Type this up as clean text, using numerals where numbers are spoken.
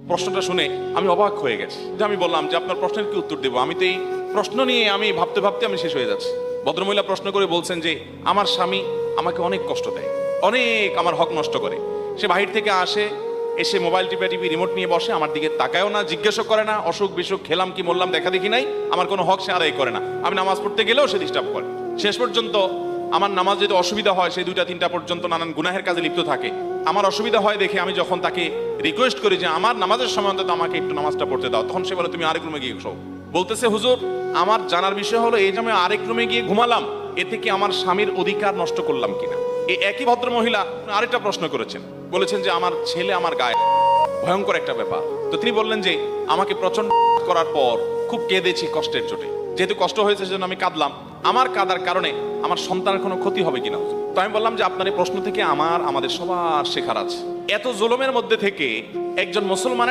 প্রশ্নটা শুনে আমি অবাক হয়ে গেছি। যে আমি বললাম যে আপনার প্রশ্নের কি উত্তর দেবো, আমি তো এই প্রশ্ন নিয়ে আমি ভাবতে ভাবতে আমি শেষ হয়ে যাচ্ছি। ভদ্রমহিলা প্রশ্ন করে বলছেন যে আমার স্বামী আমাকে অনেক কষ্ট দেয়, অনেক আমার হক নষ্ট করে। সে বাহির থেকে আসে, এসে মোবাইল টিপি রিমোট নিয়ে বসে, আমার দিকে তাকায়ও না, জিজ্ঞাসা করে না, অসুখ বিসুখ খেলাম কি মরলাম দেখা দেখি নাই, আমার কোনো হক সে আদায় করে না। আমি নামাজ পড়তে গেলেও সে ডিস্টার্ব করে। শেষ পর্যন্ত আমার নামাজ যদি অসুবিধা হয়, সেই 2টা 3টা পর্যন্ত নানান গুনাহের কাজে লিপ্ত থাকে। আমার অসুবিধা হয় দেখে আমি যখন তাকে রিকোয়েস্ট করি যে আমার নামাজের সময় অন্তত আমাকে একটু নামাজটা পড়তে দাও, তখন সে বলে তুমি আরেক রুমে গিয়ে শোও। বলতেছে হুজুর, আমার জানার বিষয় হলো এই যে আমি আরেক রুমে গিয়ে ঘুমালাম, এ থেকে আমার স্বামীর অধিকার নষ্ট করলাম কিনা। এই একই ভদ্র মহিলা আরেকটা প্রশ্ন করেছেন, বলেছেন যে আমার ছেলে আমার গায়ে, ভয়ঙ্কর একটা ব্যাপার। তো তিনি বললেন যে আমাকে প্রচন্ড করার পর খুব কেঁদেছি কষ্টের চোটে, যেহেতু কষ্ট হয়েছে সেজন্য আমি কাঁদলাম, আমার কাঁদার কারণে আমার সন্তানের কোনো ক্ষতি হবে কিনা। তো আমি বললাম যে আপনার এই প্রশ্ন থেকে আমাদের সবার শেখার আছে। এত জুলুমের মধ্যে থেকে একজন মুসলমানের